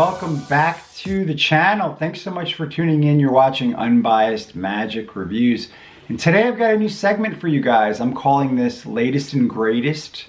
welcome back to the channel. Thanks so much for tuning in. You're watching Unbiased Magic Reviews. And today I've got a new segment for you guys. I'm calling this Latest and Greatest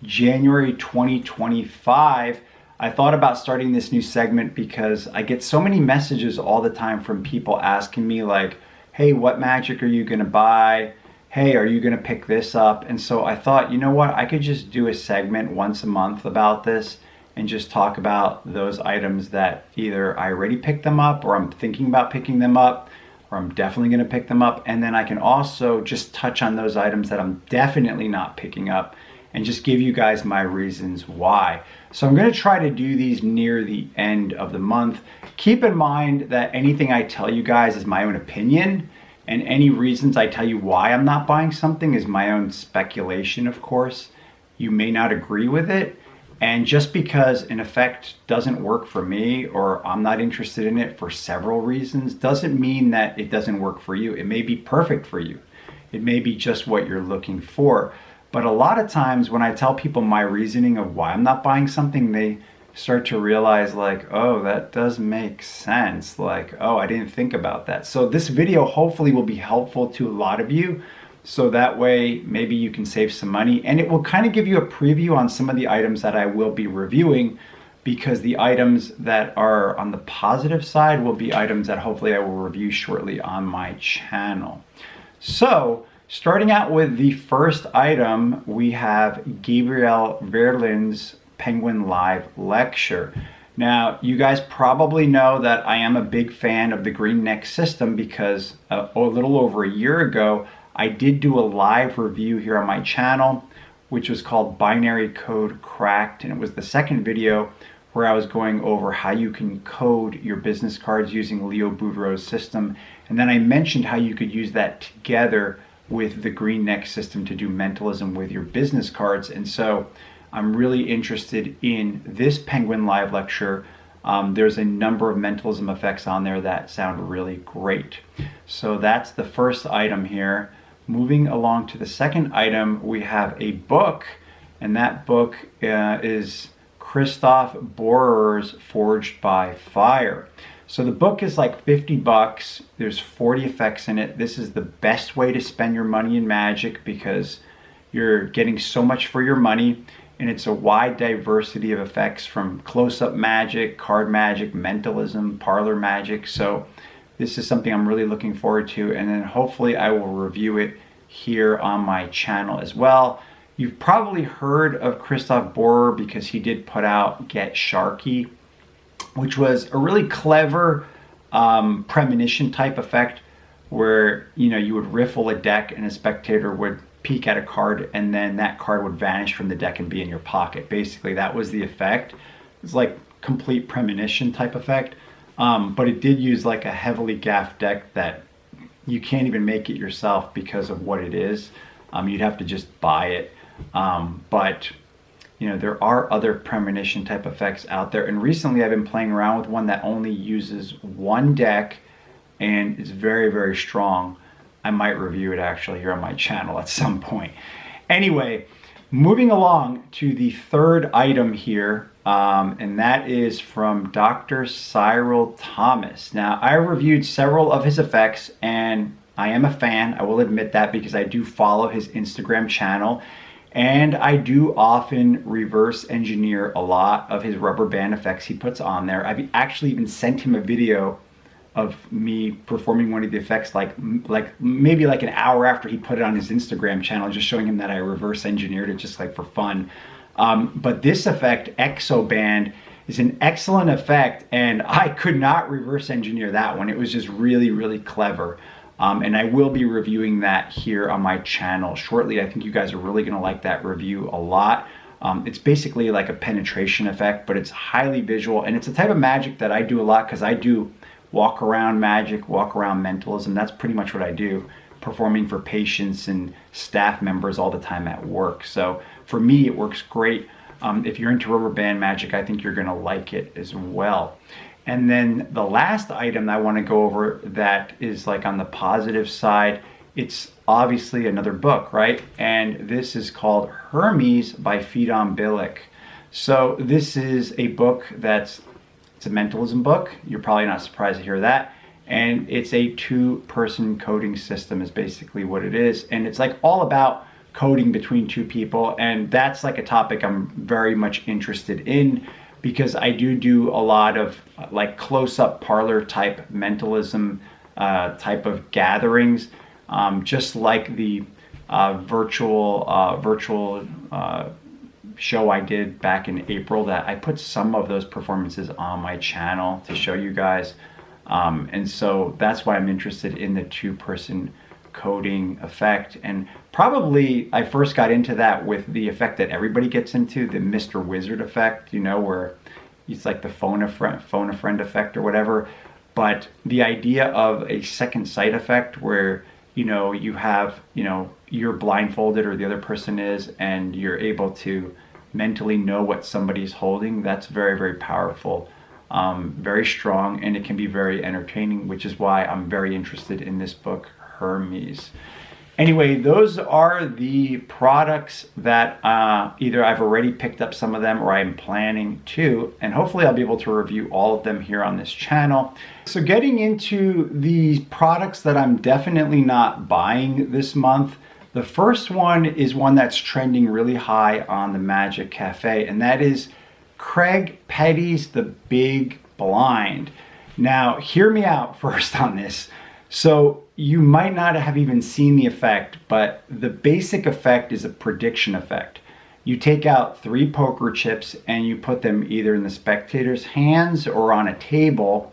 January 2025. I thought about starting this new segment because I get so many messages all the time from people asking me like, hey, what magic are you gonna buy? Hey, are you gonna pick this up? And so I thought, you know what, I could just do a segment once a month about this and just talk about those items that either I already picked them up or I'm thinking about picking them up or I'm definitely gonna pick them up. And then I can also just touch on those items that I'm definitely not picking up and just give you guys my reasons why. So I'm gonna try to do these near the end of the month. Keep in mind that anything I tell you guys is my own opinion, and any reasons I tell you why I'm not buying something is my own speculation, of course. You may not agree with it, and just because an effect doesn't work for me or I'm not interested in it for several reasons doesn't mean that it doesn't work for you. It may be perfect for you. It may be just what you're looking for. But a lot of times when I tell people my reasoning of why I'm not buying something, they start to realize like, oh, that does make sense. Like, oh, I didn't think about that. So this video hopefully will be helpful to a lot of you. So that way maybe you can save some money, and it will kind of give you a preview on some of the items that I will be reviewing, because the items that are on the positive side will be items that hopefully I will review shortly on my channel. So starting out with the first item, we have Gabriel Verlin's Penguin Live Lecture. Now, you guys probably know that I am a big fan of the green neck system because a little over a year ago, I did do a live review here on my channel, which was called Binary Code Cracked. And it was the second video where I was going over how you can code your business cards using Leo Boudreaux's system. And then I mentioned how you could use that together with the green neck system to do mentalism with your business cards. And so I'm really interested in this Penguin Live Lecture. There's a number of mentalism effects on there that sound really great. So that's the first item here. Moving along to the second item, we have a book, and that book is Christoph Borer's Forged by Fire. So the book is like 50 bucks. There's 40 effects in it. This is the best way to spend your money in magic because you're getting so much for your money, and it's a wide diversity of effects from close-up magic, card magic, mentalism, parlor magic. So this is something I'm really looking forward to, and then hopefully I will review it here on my channel as well. You've probably heard of Christoph Borer because he did put out Get Sharky, which was a really clever premonition type effect where, you know, you would riffle a deck and a spectator would peek at a card and then that card would vanish from the deck and be in your pocket. Basically, that was the effect. It's like complete premonition type effect, but it did use like a heavily gaffed deck that you can't even make it yourself because of what it is. You'd have to just buy it. But you know, there are other premonition type effects out there, and recently I've been playing around with one that only uses one deck and is very, very strong. I might review it actually here on my channel at some point. Anyway, moving along to the third item here, and that is from Dr. Cyril Thomas. Now, I reviewed several of his effects, and I am a fan, I will admit that, because I do follow his Instagram channel, and I do often reverse engineer a lot of his rubber band effects he puts on there. I've actually even sent him a video of me performing one of the effects like maybe like an hour after he put it on his Instagram channel, just showing him that I reverse engineered it just like for fun. But this effect, Exoband, is an excellent effect, and I could not reverse engineer that one. It was just really, really clever. And I will be reviewing that here on my channel shortly. I think you guys are really gonna like that review a lot. It's basically like a penetration effect, but it's highly visual, and it's a type of magic that I do a lot because I do walk around magic, walk around mentalism. That's pretty much what I do, performing for patients and staff members all the time at work. So for me, it works great. If you're into rubber band magic, I think you're gonna like it as well. And then the last item I want to go over that is like on the positive side, it's obviously another book, right? And this is called Hermes by Fidon Bilic. So this is a book that's It's a mentalism book. You're probably not surprised to hear that. And it's a two-person coding system is basically what it is. And it's like all about coding between two people. And that's like a topic I'm very much interested in, because I do a lot of like close-up parlor type mentalism type of gatherings, just like the virtual show I did back in April, that I put some of those performances on my channel to show you guys. And so that's why I'm interested in the two-person coding effect. And probably I first got into that with the effect that everybody gets into, the Mr. Wizard effect, you know, where it's like the phone a friend effect or whatever. But the idea of a second sight effect where, you know, you have, you know, you're blindfolded or the other person is, and you're able to mentally know what somebody's holding, that's very, very powerful. Very strong, and it can be very entertaining, which is why I'm very interested in this book, Hermes. Anyway, those are the products that either I've already picked up some of them or I'm planning to, and hopefully I'll be able to review all of them here on this channel. So getting into the products that I'm definitely not buying this month, the first one is one that's trending really high on the Magic Cafe, and that is Craig Petty's The Big Blind. Now, hear me out first on this. So you might not have even seen the effect, but the basic effect is a prediction effect. You take out 3 poker chips and you put them either in the spectator's hands or on a table,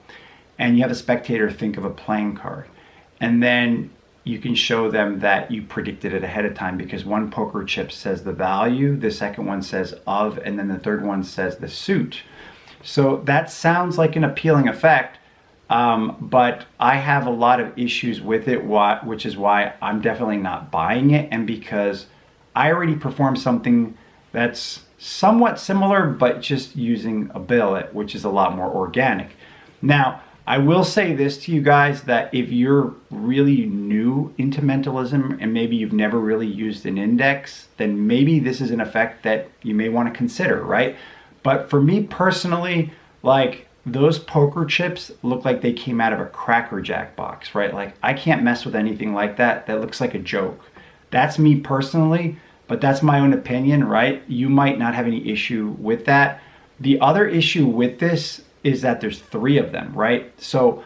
and you have a spectator think of a playing card. And then you can show them that you predicted it ahead of time, because one poker chip says the value, the second one says of, and then the third one says the suit. So that sounds like an appealing effect, but I have a lot of issues with it, which is why I'm definitely not buying it, and because I already performed something that's somewhat similar, but just using a billet, which is a lot more organic. Now, I will say this to you guys, that if you're really new into mentalism and maybe you've never really used an index, then maybe this is an effect that you may want to consider, right? But for me personally, like, those poker chips look like they came out of a Cracker Jack box, right? Like, I can't mess with anything like that. That looks like a joke. That's me personally, but that's my own opinion, right? You might not have any issue with that. The other issue with this is that there's 3 of them, right? So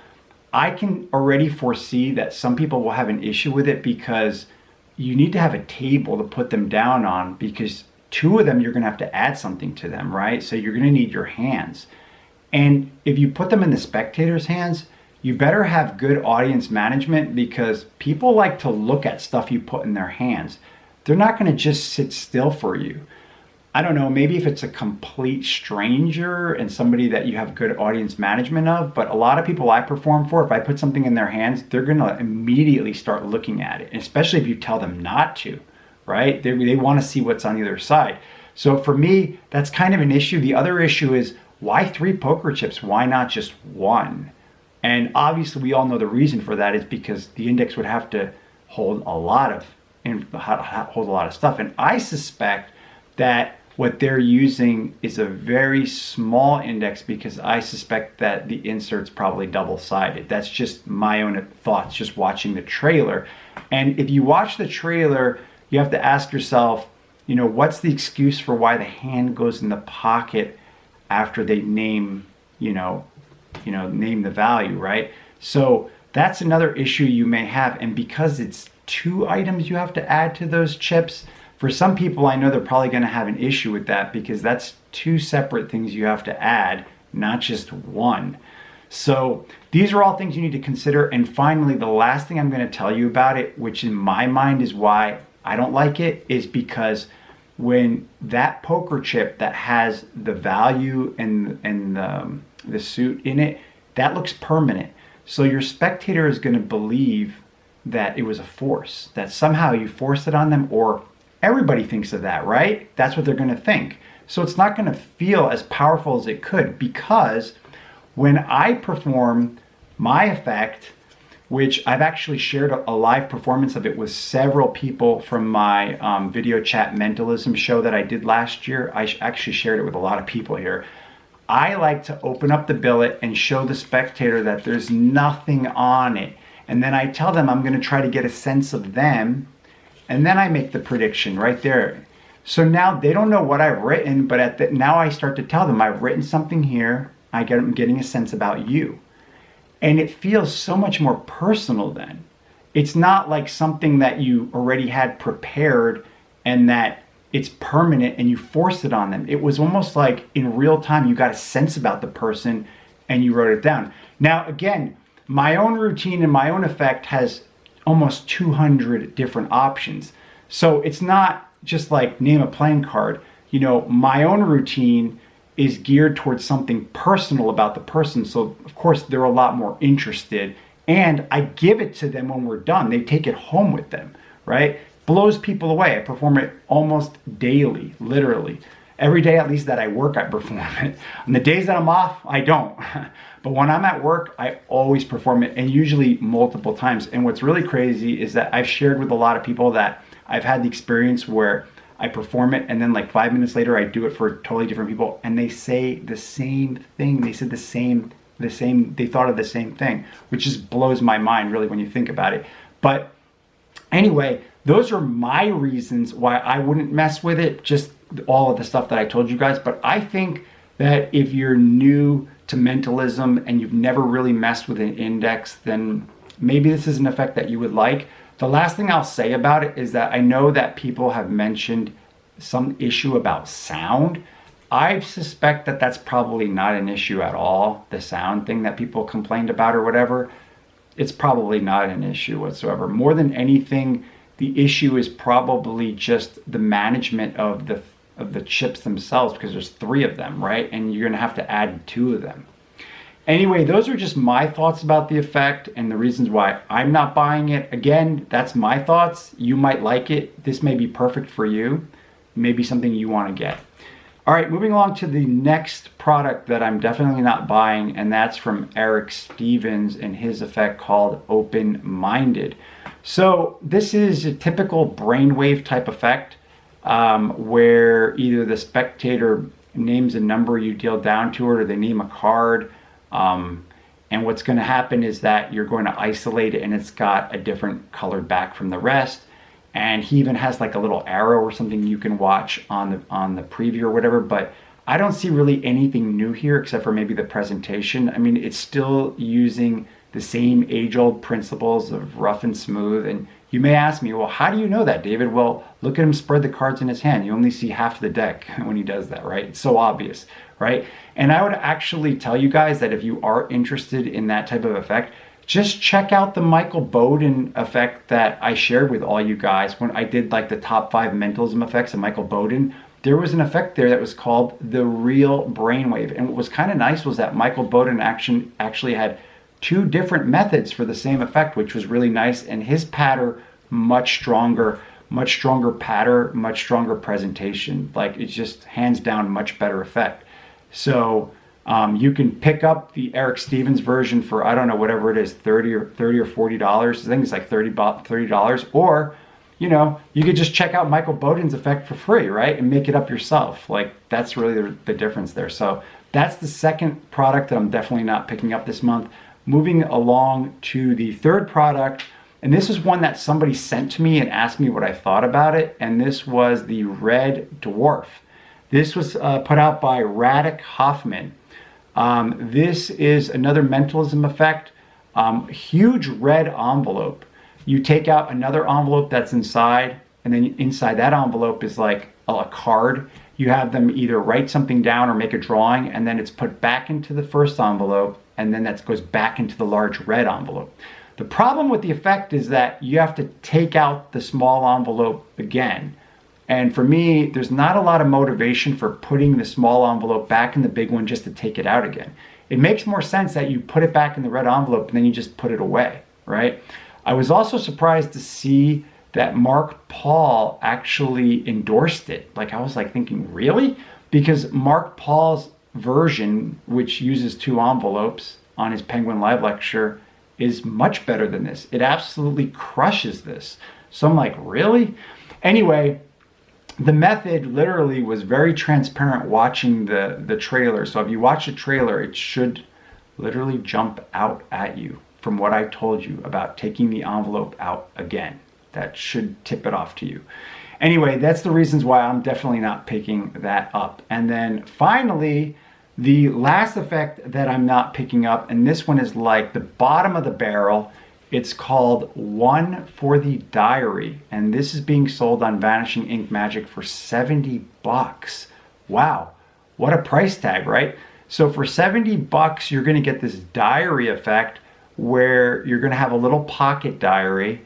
I can already foresee that some people will have an issue with it, because you need to have a table to put them down on, because 2 of them you're gonna have to add something to them, right? So you're gonna need your hands. And if you put them in the spectator's hands, you better have good audience management, because people like to look at stuff you put in their hands. They're not gonna just sit still for you. I don't know, maybe if it's a complete stranger and somebody that you have good audience management of, but a lot of people I perform for, if I put something in their hands, they're gonna immediately start looking at it, especially if you tell them not to, right? They wanna see what's on the other side. So for me, that's kind of an issue. The other issue is, why 3 poker chips? Why not just 1? And obviously we all know the reason for that is because the index would have to hold a lot of stuff. And I suspect that what they're using is a very small index, because I suspect that the insert's probably double-sided. That's just my own thoughts, just watching the trailer. And if you watch the trailer, you have to ask yourself, you know, what's the excuse for why the hand goes in the pocket after they name the value, right? So that's another issue you may have. And because it's 2 items you have to add to those chips, for some people I know they're probably going to have an issue with that, because that's 2 separate things you have to add, not just 1. So these are all things you need to consider. And finally, the last thing I'm going to tell you about it, which in my mind is why I don't like it, is because when that poker chip that has the value and the suit in it, that looks permanent. So your spectator is going to believe that it was a force, that somehow you forced it on them, or everybody thinks of that, right? That's what they're going to think. So it's not going to feel as powerful as it could, because when I perform my effect, which I've actually shared a live performance of it with several people from my video chat mentalism show that I did last year. I actually shared it with a lot of people here. I like to open up the billet and show the spectator that there's nothing on it. And then I tell them I'm going to try to get a sense of them. And then I make the prediction right there. So now they don't know what I've written, but now I start to tell them I've written something here. I'm getting a sense about you. And it feels so much more personal then. It's not like something that you already had prepared and that it's permanent and you force it on them. It was almost like in real time you got a sense about the person and you wrote it down. Now again, my own routine and my own effect has almost 200 different options. So it's not just like name a playing card. You know, my own routine is geared towards something personal about the person. So of course they're a lot more interested, and I give it to them when we're done. They take it home with them, right? Blows people away. I perform it almost daily, literally. Every day at least that I work, I perform it. On the days that I'm off, I don't. But when I'm at work, I always perform it, and usually multiple times. And what's really crazy is that I've shared with a lot of people that I've had the experience where I perform it and then like 5 minutes later I do it for totally different people and they say the same thing. They said the same, they thought of the same thing, which just blows my mind really when you think about it. But anyway, those are my reasons why I wouldn't mess with it, just all of the stuff that I told you guys. But I think that if you're new to mentalism and you've never really messed with an index, then maybe this is an effect that you would like. The last thing I'll say about it is that I know that people have mentioned some issue about sound. I suspect that that's probably not an issue at all. The sound thing that people complained about or whatever, it's probably not an issue whatsoever. More than anything, the issue is probably just the management of the chips themselves, because there's 3 of them, right? And you're gonna have to add 2 of them. Anyway, those are just my thoughts about the effect and the reasons why I'm not buying it. Again, that's my thoughts. You might like it. This may be perfect for you. Maybe something you want to get. All right, moving along to the next product that I'm definitely not buying, and that's from Eric Stevens and his effect called Open Minded. So this is a typical brainwave type effect where either the spectator names a number you deal down to it or they name a card. And what's going to happen is that you're going to isolate it and it's got a different colored back from the rest. And he even has like a little arrow or something you can watch on the preview or whatever. But I don't see really anything new here except for maybe the presentation. I mean, it's still using the same age-old principles of rough and smooth. And you may ask me, well, how do you know that, David? Well, look at him spread the cards in his hand. You only see half the deck when he does that, right? It's so obvious, right? And I would actually tell you guys that if you are interested in that type of effect, just check out the Michael Bowden effect that I shared with all you guys when I did like the top 5 mentalism effects of Michael Bowden. There was an effect there that was called the real brainwave. And what was kind of nice was that Michael Bowden actually had 2 different methods for the same effect, which was really nice. And his pattern, much stronger pattern, much stronger presentation. Like it's just hands down much better effect. So you can pick up the Eric Stevens version for, I don't know, whatever it is, $30 or $40. I think it's like $30, or you know, you could just check out Michael Bowden's effect for free, right? And make it up yourself. Like that's really the difference there. So that's the second product that I'm definitely not picking up this month. Moving along to the third product, and this is one that somebody sent to me and asked me what I thought about it, and this was the Red Dwarf. This was put out by Radek Hoffman. This is another mentalism effect. Huge red envelope. You take out another envelope that's inside, and then inside that envelope is like a card. You have them either write something down or make a drawing, and then it's put back into the first envelope, and then that goes back into the large red envelope. The problem with the effect is that you have to take out the small envelope again. And for me, there's not a lot of motivation for putting the small envelope back in the big one just to take it out again. It makes more sense that you put it back in the red envelope and then you just put it away, right? I was also surprised to see that Mark Paul actually endorsed it. Like I was like thinking, really? Because Mark Paul's version, which uses 2 envelopes on his Penguin Live lecture, is much better than this. It absolutely crushes this. So I'm like, really? Anyway, the method literally was very transparent watching the trailer. So if you watch the trailer, it should literally jump out at you from what I told you about taking the envelope out again. That should tip it off to you. Anyway, that's the reasons why I'm definitely not picking that up. And then finally, the last effect that I'm not picking up, and this one is like the bottom of the barrel. It's called One for the Diary, and this is being sold on Vanishing Ink Magic for 70 bucks. Wow, what a price tag, right? So for 70 bucks, you're gonna get this diary effect where you're gonna have a little pocket diary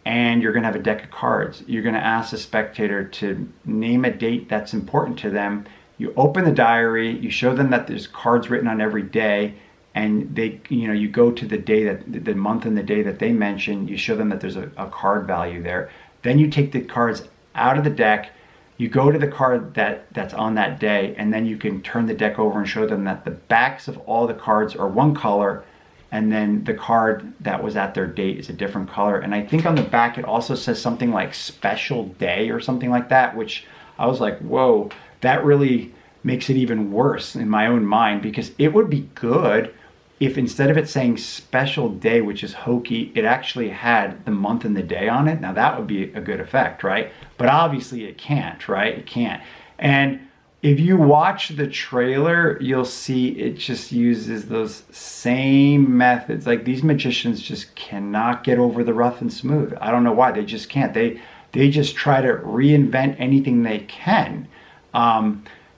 and you're gonna have a deck of cards. You're gonna ask the spectator to name a date that's important to them. You open the diary, you show them that there's cards written on every day, and they, you go to the day that, the month and the day that they mention, you show them that there's a card value there. Then you take the cards out of the deck, you go to the card that's on that day, and then you can turn the deck over and show them that the backs of all the cards are one color, and then the card that was at their date is a different color. And I think on the back it also says something like special day or something like that, which I was like, whoa, that really makes it even worse in my own mind, because it would be good if instead of it saying special day, which is hokey, it actually had the month and the day on it. Now that would be a good effect, right? But obviously it can't, right? It can't. And if you watch the trailer, you'll see it just uses those same methods. Like, these magicians just cannot get over the rough and smooth. I don't know why, they just can't. They just try to reinvent anything they can.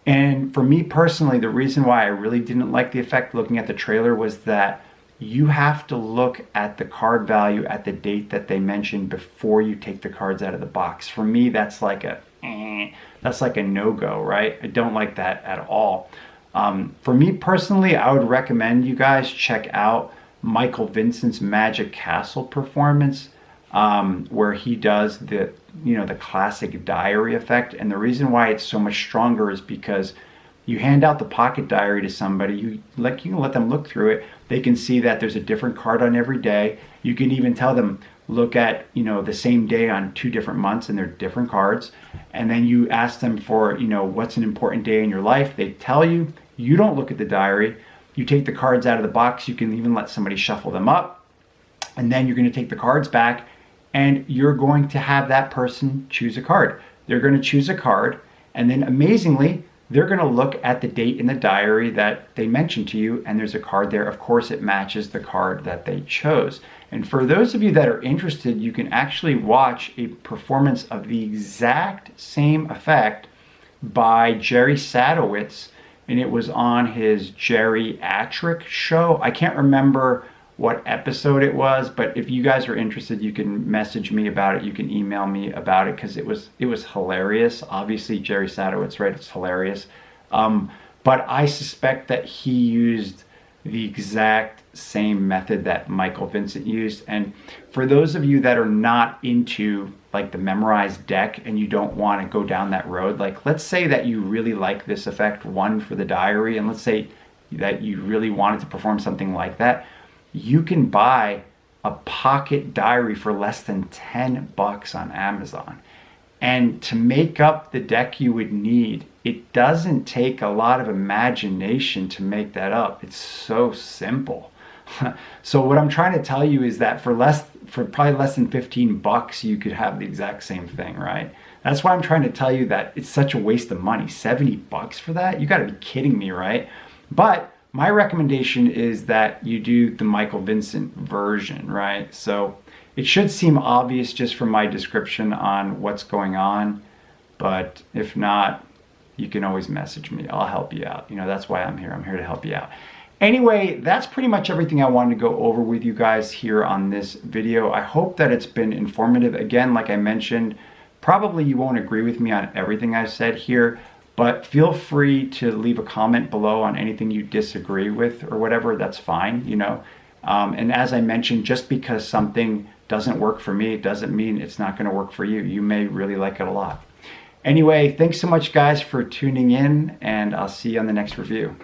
And for me personally, the reason why I really didn't like the effect looking at the trailer was that you have to look at the card value at the date that they mentioned before you take the cards out of the box. For me, that's like a no-go, right? I don't like that at all. For me personally, I would recommend you guys check out Michael Vincent's Magic Castle performance, where he does the classic diary effect. And the reason why it's so much stronger is because you hand out the pocket diary to somebody, you can let them look through it. They can see that there's a different card on every day. You can even tell them, look at the same day on 2 different months, and they're different cards. And then you ask them for what's an important day in your life. They tell you. You don't look at the diary. You take the cards out of the box. You can even let somebody shuffle them up, and then you're going to take the cards back, and you're going to have that person choose a card. They're going to choose a card, and then amazingly, they're going to look at the date in the diary that they mentioned to you, and there's a card there. Of course, it matches the card that they chose. And for those of you that are interested, you can actually watch a performance of the exact same effect by Jerry Sadowitz, and it was on his Geriatric show. I can't remember what episode it was, but if you guys are interested, you can message me about it. You can email me about it, because it was hilarious. Obviously, Jerry Sadowitz, right? It's hilarious. But I suspect that he used the exact same method that Michael Vincent used. And for those of you that are not into like the memorized deck and you don't want to go down that road, like let's say that you really like this effect, One for the Diary, and let's say that you really wanted to perform something like that, you can buy a pocket diary for less than 10 bucks on Amazon. And to make up the deck you would need, it doesn't take a lot of imagination to make that up. It's so simple. So what I'm trying to tell you is that for probably less than 15 bucks, you could have the exact same thing, right? That's why I'm trying to tell you that it's such a waste of money. 70 bucks for that? You gotta be kidding me, right? But my recommendation is that you do the Michael Vincent version, right? So it should seem obvious just from my description on what's going on, but if not, you can always message me. I'll help you out. That's why I'm here. I'm here to help you out. Anyway, that's pretty much everything I wanted to go over with you guys here on this video. I hope that it's been informative. Again, like I mentioned, probably you won't agree with me on everything I've said here, but feel free to leave a comment below on anything you disagree with or whatever. That's fine, And as I mentioned, just because something doesn't work for me, it doesn't mean it's not going to work for you. You may really like it a lot. Anyway, thanks so much, guys, for tuning in, and I'll see you on the next review.